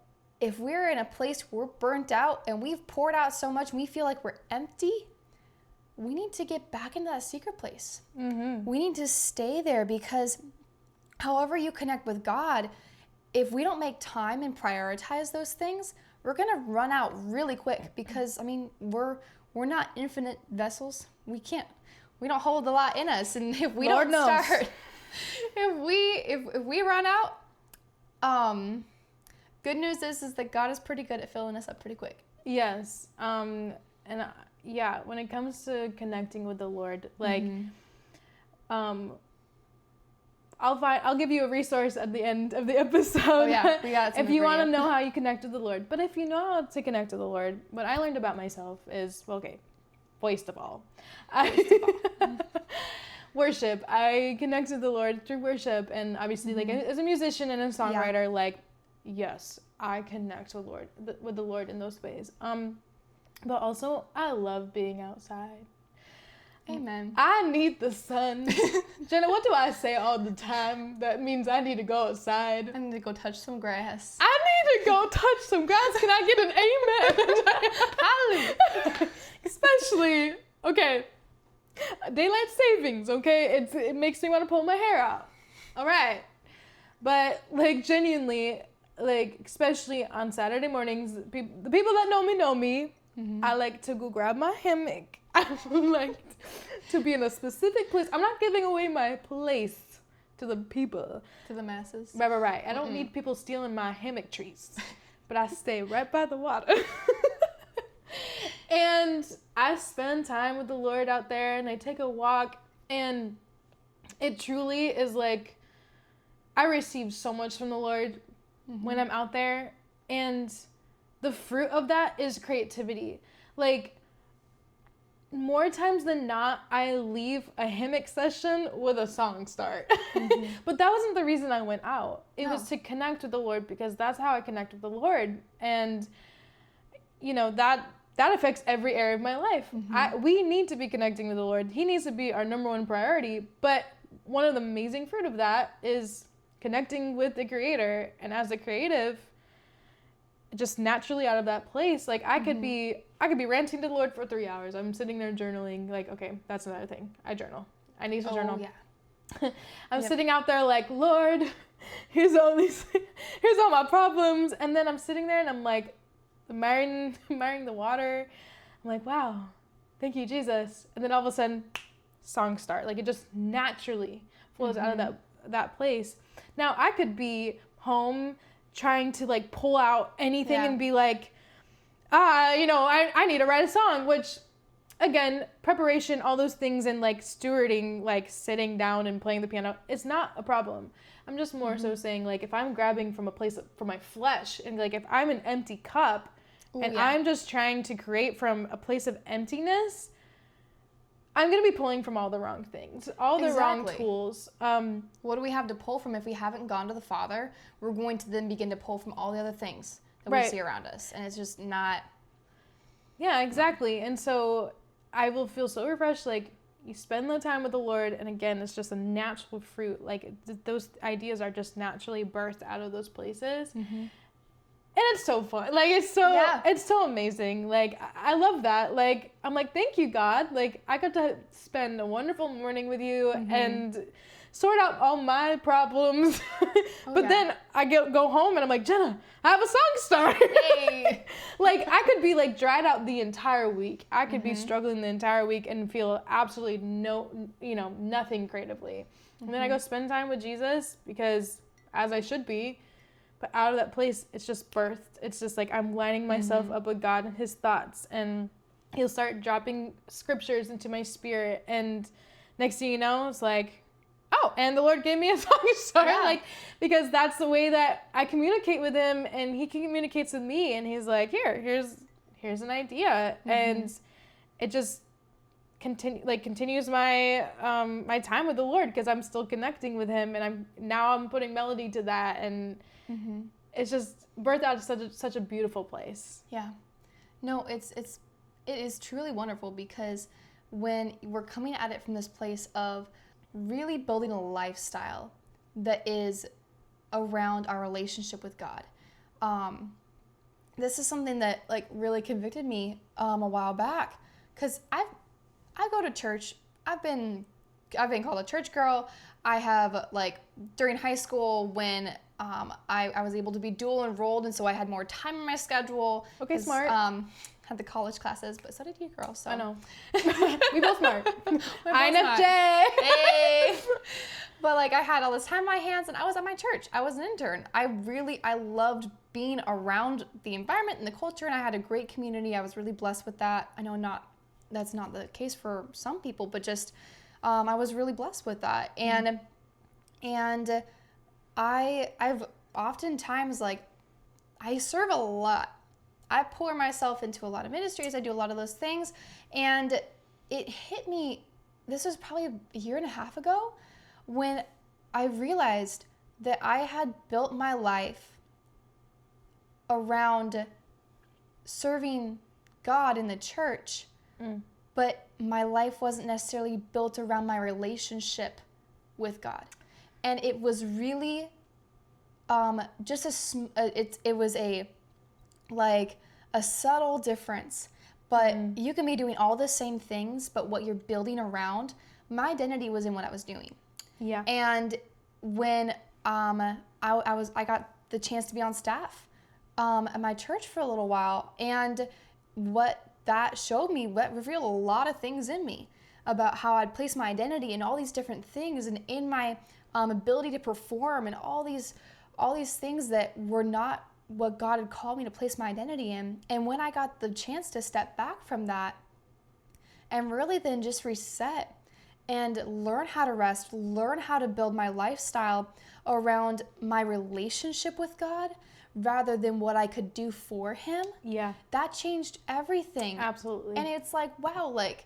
Speaker 1: if we're in a place where we're burnt out and we've poured out so much and we feel like we're empty, we need to get back into that secret place.
Speaker 2: Mm-hmm.
Speaker 1: We need to stay there, because however you connect with God, if we don't make time and prioritize those things, we're going to run out really quick, because, I mean, we're not infinite vessels. We don't hold a lot in us. And if we
Speaker 2: Lord
Speaker 1: don't
Speaker 2: knows.
Speaker 1: start, if we run out, good news is that God is pretty good at filling us up pretty quick.
Speaker 2: Yes. Yeah, when it comes to connecting with the Lord, like, I'll give you a resource at the end of the episode.
Speaker 1: Oh yeah, we got
Speaker 2: if you want to know how you connect with the Lord. But if you know how to connect with the Lord, what I learned about myself is, voice of all. Worship. I connect with the Lord through worship, and obviously, like, as a musician and a songwriter, like, yes, I connect with the Lord in those ways. But also, I love being outside.
Speaker 1: Amen.
Speaker 2: I need the sun. Jenna, what do I say all the time? That means I need to go outside.
Speaker 1: I need to go touch some grass.
Speaker 2: I need to go touch some grass. Can I get an amen?
Speaker 1: Hallelujah.
Speaker 2: Especially, okay, daylight savings, okay? It makes me want to pull my hair out. All right. But, like, genuinely, like, especially on Saturday mornings, the people that know me, I like to go grab my hammock. I like to be in a specific place. I'm not giving away my place to the people.
Speaker 1: To the masses.
Speaker 2: Right. I don't need people stealing my hammock trees. But I stay right by the water. And I spend time with the Lord out there, and I take a walk, and it truly is like, I receive so much from the Lord when I'm out there, and the fruit of that is creativity. Like, more times than not, I leave a hammock session with a song start. But that wasn't the reason I went out. It was to connect with the Lord, because that's how I connect with the Lord. And, you know, that affects every area of my life. We need to be connecting with the Lord. He needs to be our number one priority. But one of the amazing fruit of that is connecting with the Creator. And as a creative, just naturally out of that place, like, I could be ranting to the Lord for 3 hours. I'm sitting there journaling, like, okay, that's another thing. I journal. I need to journal.
Speaker 1: Yeah.
Speaker 2: I'm sitting out there like, Lord, here's all my problems. And then I'm sitting there and I'm like, admiring the water. I'm like, wow, thank you, Jesus. And then all of a sudden, songs start. Like, it just naturally flows out of that place. Now, I could be home trying to, like, pull out anything and be like, I need to write a song, which, again, preparation, all those things, and, like, stewarding, like, sitting down and playing the piano, it's not a problem. I'm just more so saying, like, if I'm grabbing from a place for my flesh, and, like, if I'm an empty cup, I'm just trying to create from a place of emptiness, I'm going to be pulling from all the wrong things, all the wrong tools.
Speaker 1: What do we have to pull from if we haven't gone to the Father? We're going to then begin to pull from all the other things that we see around us. And it's just not...
Speaker 2: Yeah, exactly. And so I will feel so refreshed. Like, you spend the time with the Lord, and again, it's just a natural fruit. Like, those ideas are just naturally birthed out of those places. it's so fun. Like, it's so amazing. Like, I love that. Like, I'm like, thank you, God. Like, I got to spend a wonderful morning with you and sort out all my problems. But then I go home and I'm like, Jenna, I have a song starter. Hey. Like, I could be like dried out the entire week. I could be struggling the entire week and feel absolutely nothing creatively. And then I go spend time with Jesus because, as I should be, but out of that place, it's just birthed. It's just like I'm lining myself up with God and his thoughts. And he'll start dropping scriptures into my spirit. And next thing you know, it's like, oh, and the Lord gave me a song to start. Yeah. Like, because that's the way that I communicate with him. And he communicates with me. And he's like, here's an idea. And it just continues my my time with the Lord, because I'm still connecting with him. And I'm putting melody to that. And it's just birthed out of such a beautiful place.
Speaker 1: Yeah. No, it is truly wonderful, because when we're coming at it from this place of really building a lifestyle that is around our relationship with God. This is something that like really convicted me a while back, because I go to church. I've been called a church girl. I have, like, during high school when I was able to be dual enrolled, and so I had more time in my schedule.
Speaker 2: Okay, smart.
Speaker 1: Had the college classes, but so did you, girl. So
Speaker 2: I know. We both smart.
Speaker 1: INFJ. Hey. But like, I had all this time in my hands, and I was at my church. I was an intern. I loved being around the environment and the culture, and I had a great community. I was really blessed with that. I know that's not the case for some people, but just I was really blessed with that. And I've oftentimes, like, I serve a lot. I pour myself into a lot of ministries. I do a lot of those things. And it hit me, this was probably a year and a half ago, when I realized that I had built my life around serving God in the church, but my life wasn't necessarily built around my relationship with God. And it was really it was a subtle difference. But you can be doing all the same things, but what you're building around, my identity was in what I was doing.
Speaker 2: Yeah.
Speaker 1: And when I got the chance to be on staff at my church for a little while, and what that showed me, that revealed a lot of things in me about how I'd place my identity in all these different things, and in my ability to perform, and all these things that were not what God had called me to place my identity in. And when I got the chance to step back from that and really then just reset and learn how to rest, learn how to build my lifestyle around my relationship with God rather than what I could do for him, that changed everything.
Speaker 2: Absolutely.
Speaker 1: And it's like, wow, like,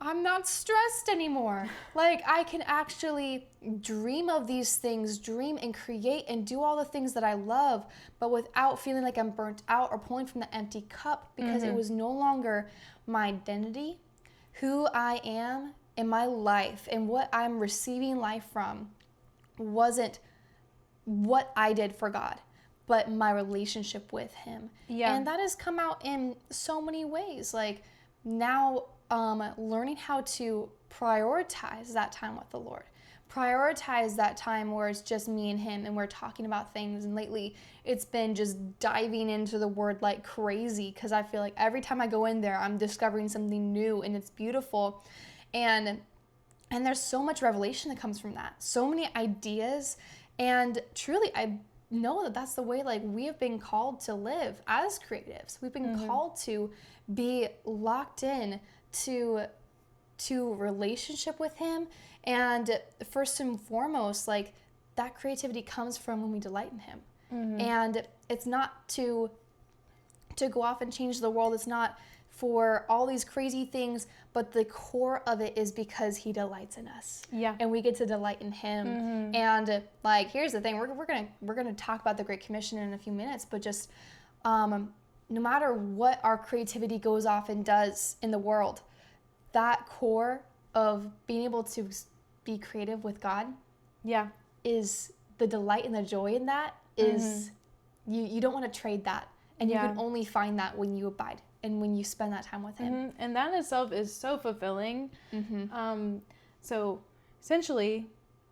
Speaker 1: I'm not stressed anymore. Like, I can actually dream of these things, dream and create and do all the things that I love, but without feeling like I'm burnt out or pulling from the empty cup, because it was no longer my identity, who I am in my life, and what I'm receiving life from wasn't what I did for God, but my relationship with him. Yeah. And that has come out in so many ways. Like, now learning how to prioritize that time with the Lord. Prioritize that time where it's just me and him and we're talking about things. And lately it's been just diving into the word like crazy, because I feel like every time I go in there, I'm discovering something new and it's beautiful. And there's so much revelation that comes from that. So many ideas. And truly, I know that that's the way, like, we have been called to live as creatives. We've been called to be locked in to relationship with him. And first and foremost, like, that creativity comes from when we delight in him. And it's not to go off and change the world. It's not for all these crazy things, but the core of it is because he delights in us. Yeah. And we get to delight in him. And like, here's the thing, we're gonna talk about the Great Commission in a few minutes, but just no matter what our creativity goes off and does in the world, that core of being able to be creative with God, is the delight and the joy in that is you don't want to trade that. And you can only find that when you abide and when you spend that time with him.
Speaker 2: And that in itself is so fulfilling. So essentially,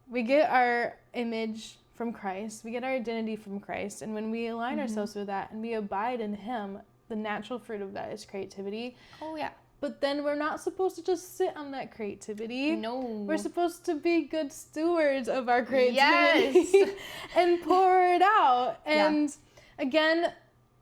Speaker 2: we get our image from Christ. We get our identity from Christ. And when we align ourselves with that and we abide in him, the natural fruit of that is creativity.
Speaker 1: Oh, yeah.
Speaker 2: But then we're not supposed to just sit on that creativity.
Speaker 1: No.
Speaker 2: We're supposed to be good stewards of our creativity and pour it out. And again,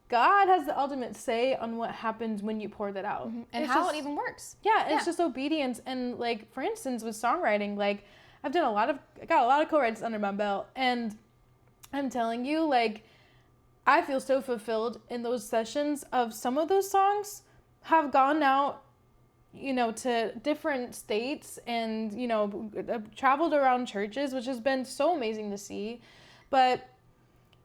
Speaker 2: God has the ultimate say on what happens when you pour that out.
Speaker 1: And
Speaker 2: it's
Speaker 1: how
Speaker 2: just,
Speaker 1: it even works.
Speaker 2: It's just obedience. And like, for instance, with songwriting, like I got a lot of co-writes under my belt. And I'm telling you, like, I feel so fulfilled in those sessions of some of those songs have gone out, to different states and, traveled around churches, which has been so amazing to see. But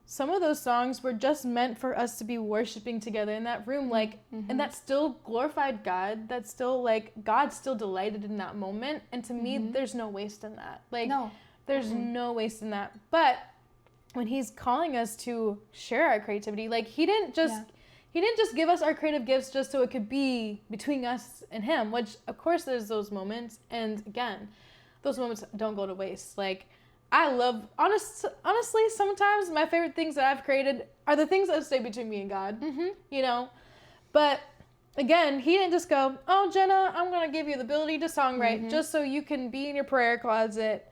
Speaker 2: some of those songs were just meant for us to be worshiping together in that room, like, and that still glorified God. That's still, like, God still delighted in that moment. And to me, there's no waste in that. Like, there's no waste in that. But when he's calling us to share our creativity, like, he didn't just give us our creative gifts just so it could be between us and him, which, of course, there's those moments. And again, those moments don't go to waste. Like, I love, honestly, sometimes my favorite things that I've created are the things that stay between me and God, But again, he didn't just go, oh, Jenna, I'm going to give you the ability to songwrite just so you can be in your prayer closet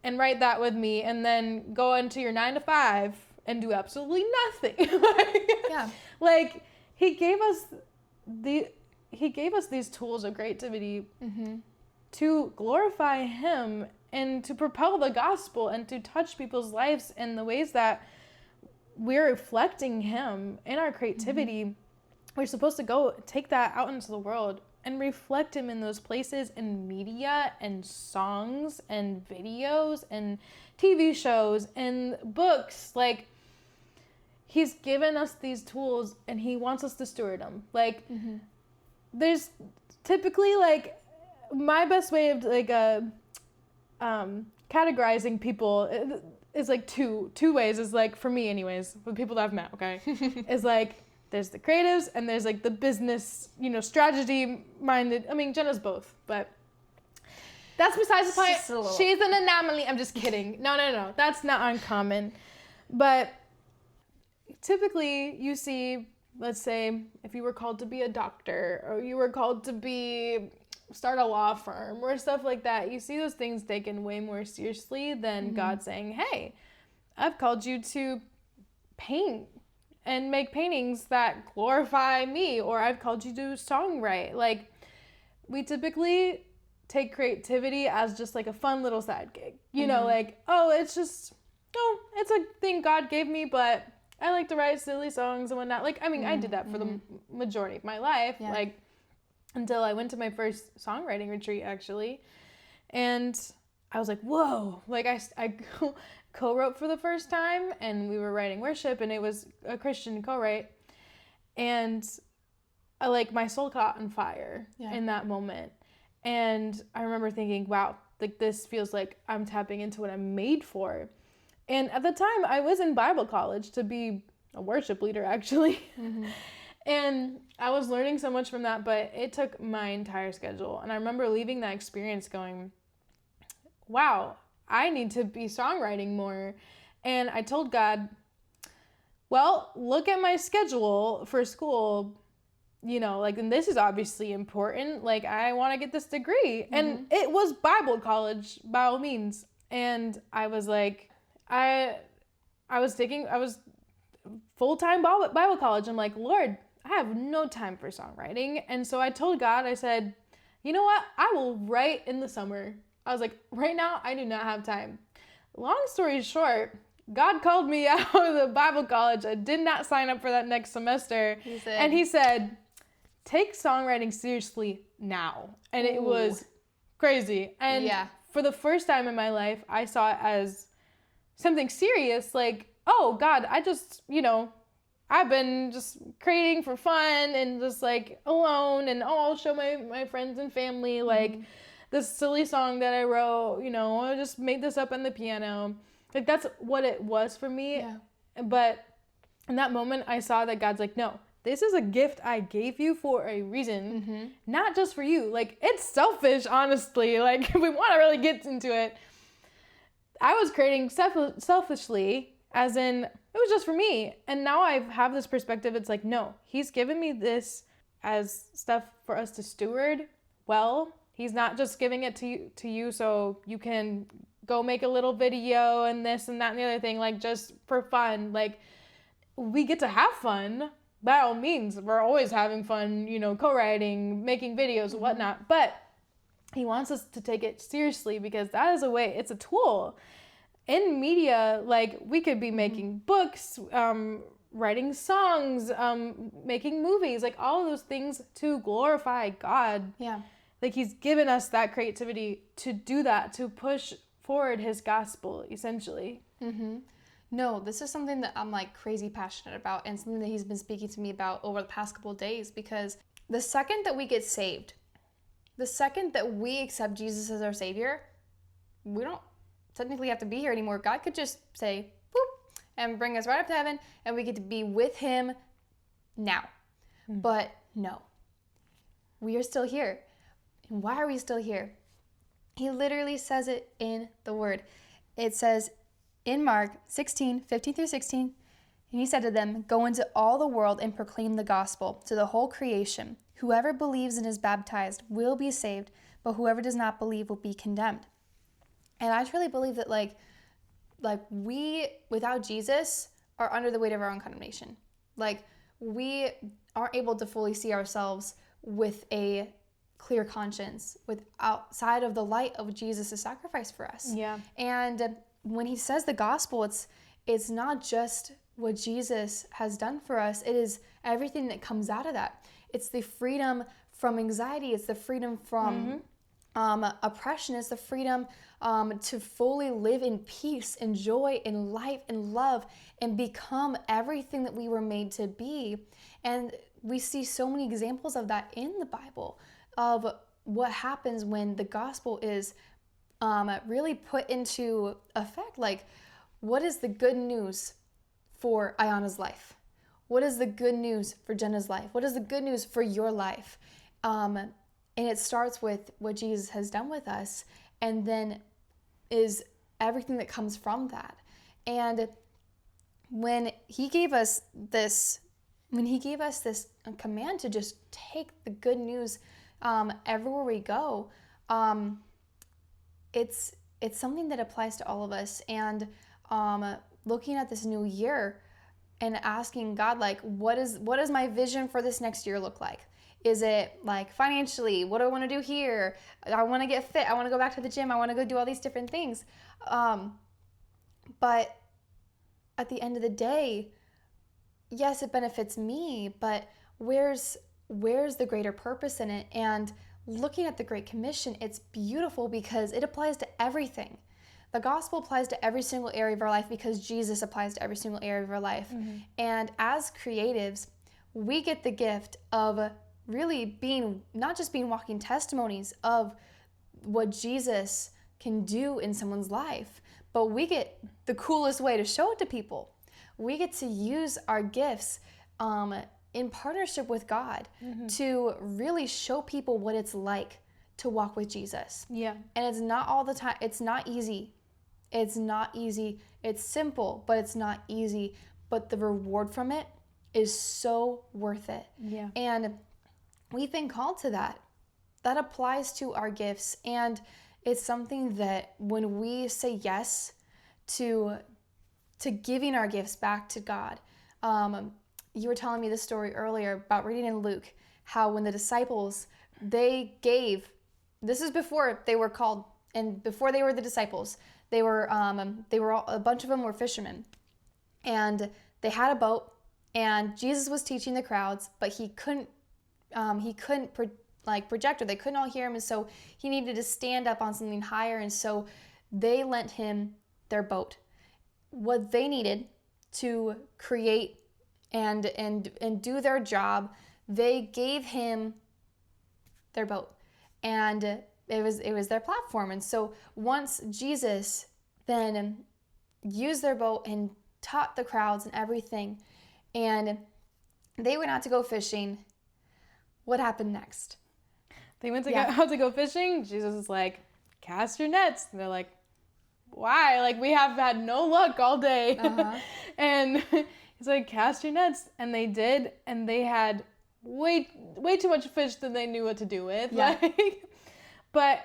Speaker 2: and write that with me and then go into your 9 to 5 and do absolutely nothing. Like, he gave us these tools of creativity to glorify him and to propel the gospel and to touch people's lives in the ways that we're reflecting him in our creativity. We're supposed to go take that out into the world and reflect him in those places in media and songs and videos and TV shows and books. Like, he's given us these tools and he wants us to steward them. Like, there's typically, like, my best way of, like, categorizing people is like two ways, is like, for me anyways, for the people that I've met, okay, is like, there's the creatives and there's like the business, strategy minded. I mean, Jenna's both, but that's besides the point. She's an anomaly. I'm just kidding. No. That's not uncommon. But typically you see, let's say, if you were called to be a doctor or you were called to start a law firm or stuff like that, you see those things taken way more seriously than God saying, hey, I've called you to paint and make paintings that glorify me, or I've called you to songwrite. Like, we typically take creativity as just like a fun little side gig, like, it's a thing God gave me, but I like to write silly songs and whatnot. Like, I mean, I did that for the majority of my life, like, until I went to my first songwriting retreat, actually. And I was like, whoa, like, I co-wrote for the first time, and we were writing worship, and it was a Christian co-write. And my soul caught on fire in that moment. And I remember thinking, wow, like, this feels like I'm tapping into what I'm made for. And at the time, I was in Bible college to be a worship leader, actually. And I was learning so much from that, but it took my entire schedule. And I remember leaving that experience going, wow, I need to be songwriting more. And I told God, well, look at my schedule for school, and this is obviously important. Like, I want to get this degree. And it was Bible college by all means. And I was like, I was full-time Bible college. I'm like, Lord, I have no time for songwriting. And so I told God, I said, you know what? I will write in the summer. I was like, right now, I do not have time. Long story short, God called me out of the Bible college. I did not sign up for that next semester. And he said, take songwriting seriously now. And it was crazy. And for the first time in my life, I saw it as something serious. Like, oh, God, I just, I've been just creating for fun and just like alone, and I'll show my friends and family like this silly song that I wrote, I just made this up on the piano. Like, that's what it was for me. But in that moment, I saw that God's like, no, this is a gift I gave you for a reason, not just for you. Like, it's selfish, honestly. Like, if we want to really get into it, I was creating selfishly, as in, it was just for me. And now I have this perspective. It's like, no, he's given me this as stuff for us to steward well. He's not just giving it to you so you can go make a little video and this and that and the other thing, like, just for fun. Like, we get to have fun. By all means, we're always having fun, co-writing, making videos, whatnot. But he wants us to take it seriously, because that is a way, it's a tool. In media, like, we could be making books, writing songs, making movies, like, all of those things to glorify God.
Speaker 1: Yeah.
Speaker 2: Like, he's given us that creativity to do that, to push forward his gospel, essentially.
Speaker 1: No, this is something that I'm like crazy passionate about, and something that he's been speaking to me about over the past couple of days, because the second that we get saved, the second that we accept Jesus as our Savior, we don't technically have to be here anymore. God could just say, boop, and bring us right up to heaven, and we get to be with him now. But no, we are still here. And why are we still here? He literally says it in the Word. It says in Mark 16, 15 through 16, and he said to them, "Go into all the world and proclaim the gospel to the whole creation. Whoever believes and is baptized will be saved, but whoever does not believe will be condemned." And I truly believe that like we, without Jesus, are under the weight of our own condemnation. Like, we aren't able to fully see ourselves with a clear conscience, with outside of the light of Jesus' sacrifice for us.
Speaker 2: Yeah.
Speaker 1: And when he says the gospel, it's not just what Jesus has done for us. It is everything that comes out of that. It's the freedom from anxiety. It's the freedom from oppression. It's the freedom to fully live in peace and joy and life and love and become everything that we were made to be. And we see so many examples of that in the Bible, of what happens when the gospel is really put into effect. Like, what is the good news for Ayana's life? What is the good news for Jenna's life? What is the good news for your life? And it starts with what Jesus has done with us, and then is everything that comes from that. And when he gave us this command to just take the good news everywhere we go, it's something that applies to all of us. And looking at this new year and asking God, like, what is my vision for this next year look like? Is it like financially? What do I want to do here? I want to get fit. I want to go back to the gym. I want to go do all these different things. But at the end of the day, yes, it benefits me, but where's the greater purpose in it? And looking at the Great Commission, it's beautiful because it applies to everything. The gospel applies to every single area of our life because Jesus applies to every single area of our life. And as creatives, we get the gift of really being, not just being walking testimonies of what Jesus can do in someone's life, but we get the coolest way to show it to people. We get to use our gifts in partnership with God to really show people what it's like to walk with Jesus.
Speaker 2: Yeah.
Speaker 1: And it's not all the time. It's not easy. It's not easy. It's simple, but it's not easy. But the reward from it is so worth it.
Speaker 2: Yeah.
Speaker 1: And we've been called to that. That applies to our gifts. And it's something that when we say yes to giving our gifts back to God, you were telling me this story earlier about reading in Luke, how when the disciples, they gave, this is before they were called, and before they were the disciples, they were all, a bunch of them were fishermen, and they had a boat, and Jesus was teaching the crowds, but he couldn't project, or they couldn't all hear him, and so he needed to stand up on something higher, and so they lent him their boat. What they needed to create and do their job, they gave him their boat, and it was their platform. And so once Jesus then used their boat and taught the crowds and everything, and they went out to go fishing. What happened next?
Speaker 2: They went out to go fishing. Jesus is like, cast your nets. And they're like, why? Like, we have had no luck all day. And he's like, cast your nets. And they did. And they had way too much fish than they knew what to do with.
Speaker 1: Yeah.
Speaker 2: But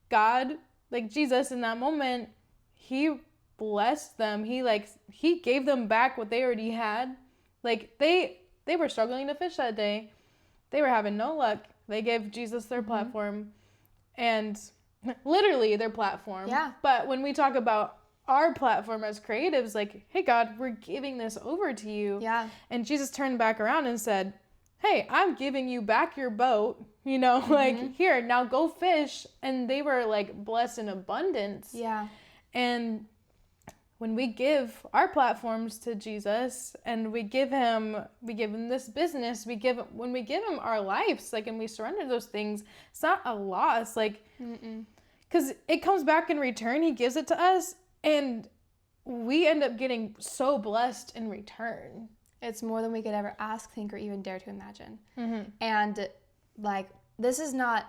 Speaker 2: God, like Jesus in that moment, he blessed them. He gave them back what they already had. Like, they were struggling to fish that day. They were having no luck. They gave Jesus their platform, and literally their platform.
Speaker 1: Yeah.
Speaker 2: But when we talk about our platform as creatives, like, hey, God, we're giving this over to you.
Speaker 1: Yeah.
Speaker 2: And Jesus turned back around and said, hey, I'm giving you back your boat, like, here, now go fish. And they were, like, blessed in abundance.
Speaker 1: Yeah.
Speaker 2: And when we give our platforms to Jesus and we give him this business, when we give him our lives, like, and we surrender those things, it's not a loss, like, because it comes back in return. He gives it to us, and we end up getting so blessed in return.
Speaker 1: It's more than we could ever ask, think, or even dare to imagine. And like, this is not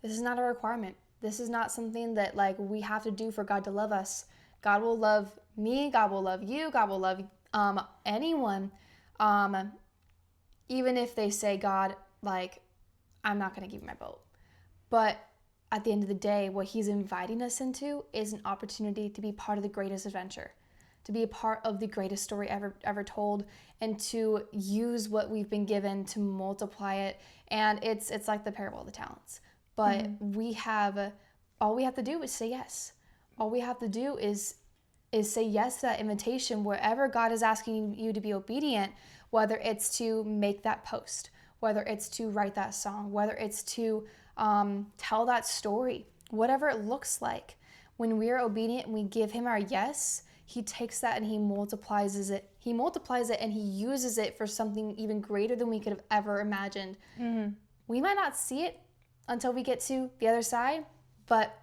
Speaker 1: a requirement. This is not something that, like, we have to do for God to love us. God will love me. God will love you. God will love anyone. Even if they say, God, like, I'm not going to give you my boat. But at the end of the day, what he's inviting us into is an opportunity to be part of the greatest adventure, to be a part of the greatest story ever told, and to use what we've been given to multiply it. And it's like the parable of the talents. But all we have to do is say yes. All we have to do is say yes to that invitation wherever God is asking you to be obedient, whether it's to make that post, whether it's to write that song, whether it's to tell that story, whatever it looks like. When we are obedient and we give him our yes, he takes that and he multiplies it. He multiplies it and he uses it for something even greater than we could have ever imagined. We might not see it until we get to the other side, but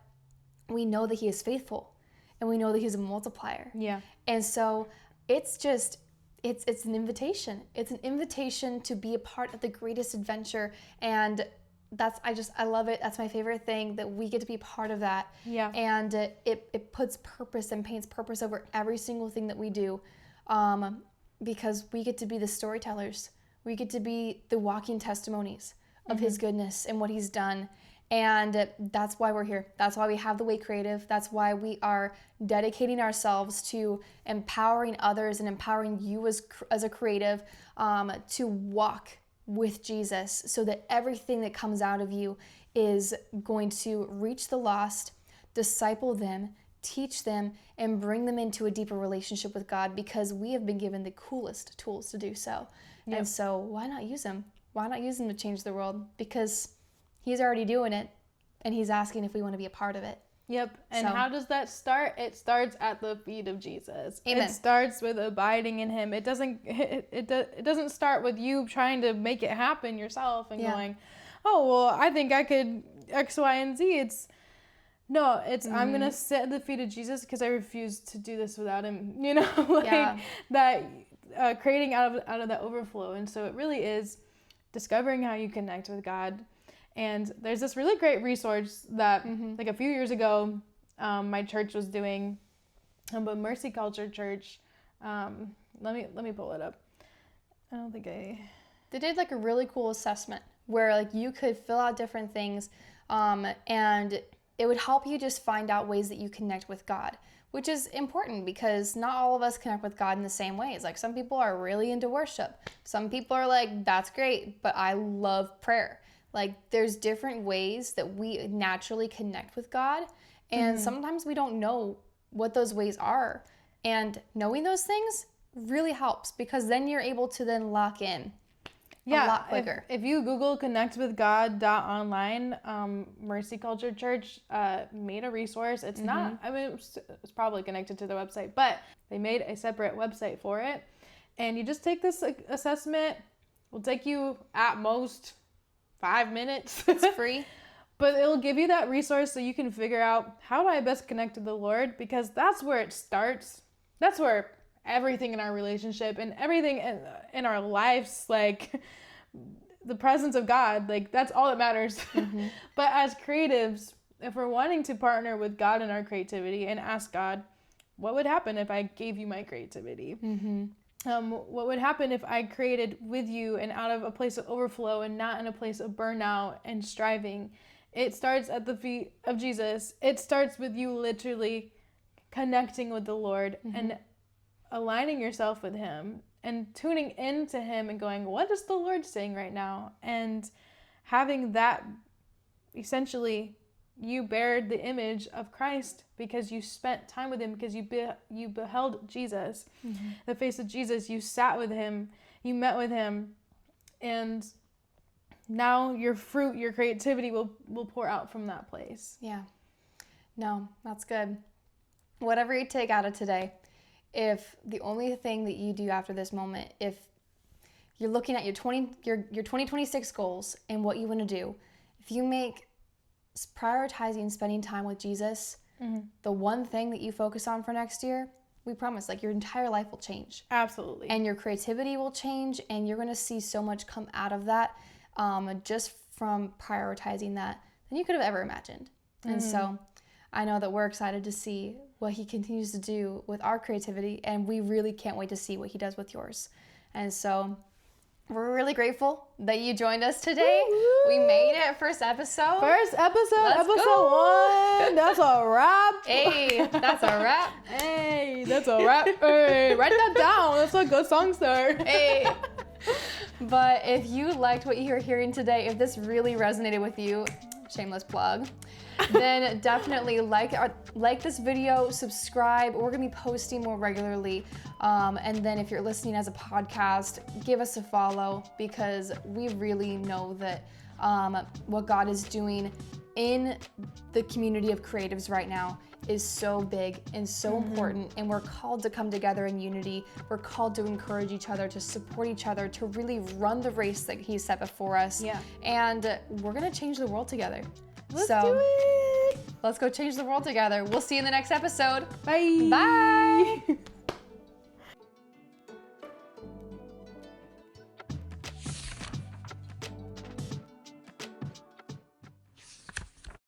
Speaker 1: we know that he is faithful, and we know that he's a multiplier.
Speaker 2: Yeah.
Speaker 1: And so it's an invitation. It's an invitation to be a part of the greatest adventure. And I love it. That's my favorite thing, that we get to be part of that.
Speaker 2: Yeah.
Speaker 1: And it puts purpose and paints purpose over every single thing that we do, because we get to be the storytellers. We get to be the walking testimonies of his goodness and what he's done. And that's why we're here. That's why we have the Way Creative. That's why we are dedicating ourselves to empowering others and empowering you as a creative to walk with Jesus, so that everything that comes out of you is going to reach the lost, disciple them, teach them, and bring them into a deeper relationship with God, because we have been given the coolest tools to do so. Yep. And so why not use them? Why not use them to change the world? Because he's already doing it, and he's asking if we want to be a part of it.
Speaker 2: Yep. And how does that start? It starts at the feet of Jesus.
Speaker 1: Amen.
Speaker 2: It starts with abiding in him. It doesn't start with you trying to make it happen yourself and going, oh, well, I think I could X, Y, and Z. I'm going to sit at the feet of Jesus because I refuse to do this without him, that creating out of that overflow. And so it really is discovering how you connect with God. And there's this really great resource that, like, a few years ago, my church was doing, but Mercy Culture Church. Let me pull it up. I don't think They
Speaker 1: did, like, a really cool assessment where, like, you could fill out different things, and it would help you just find out ways that you connect with God, which is important because not all of us connect with God in the same ways. Like, some people are really into worship. Some people are like, that's great, but I love prayer. Like, there's different ways that we naturally connect with God, and sometimes we don't know what those ways are. And knowing those things really helps, because then you're able to then lock in a lot quicker.
Speaker 2: If you Google connectwithgod.online, Mercy Culture Church made a resource. It's not, it's probably connected to the website, but they made a separate website for it. And you just take this assessment. It'll take you at most 5 minutes.
Speaker 1: It's free.
Speaker 2: But it'll give you that resource so you can figure out, how do I best connect to the Lord? Because that's where it starts. That's where everything in our relationship and everything in our lives, like the presence of God, like that's all that matters. Mm-hmm. But as creatives, if we're wanting to partner with God in our creativity and ask God, what would happen if I gave you my creativity? Mm-hmm. What would happen if I created with you and out of a place of overflow and not in a place of burnout and striving? It starts at the feet of Jesus. It starts with you literally connecting with the Lord mm-hmm. and aligning yourself with him and tuning into him and going, what is the Lord saying right now? And having that, essentially, you bared the image of Christ because you spent time with him, because you beheld Jesus, mm-hmm. the face of Jesus. You sat with him, you met with him, and now your fruit, your creativity will pour out from that place.
Speaker 1: Yeah. No, that's good. Whatever you take out of today, if the only thing that you do after this moment, if you're looking at your 2026 goals and what you want to do, if you make prioritizing spending time with Jesus mm-hmm. the one thing that you focus on for next year, we promise, like, your entire life will change.
Speaker 2: Absolutely.
Speaker 1: And your creativity will change, and you're going to see so much come out of that just from prioritizing that than you could have ever imagined. Mm-hmm. And so I know that we're excited to see what he continues to do with our creativity, and we really can't wait to see what he does with yours. And so we're really grateful that you joined us today. Woo-hoo! We made it, first episode.
Speaker 2: Let's episode go. 1. That's a wrap.
Speaker 1: Hey, that's a wrap.
Speaker 2: Hey, that's a wrap. Hey, write that down. That's a good song start. Hey.
Speaker 1: But if you liked what you're hearing today, if this really resonated with you, shameless plug, then definitely like this video, subscribe. We're gonna be posting more regularly. And then if you're listening as a podcast, give us a follow, because we really know that what God is doing in the community of creatives right now is so big and so mm-hmm. important, and we're called to come together in unity. We're called to encourage each other, to support each other, to really run the race that he set before us.
Speaker 2: Yeah.
Speaker 1: And we're gonna change the world together.
Speaker 2: Let's do it.
Speaker 1: Let's go change the world together. We'll see you in the next episode.
Speaker 2: Bye.
Speaker 1: Bye.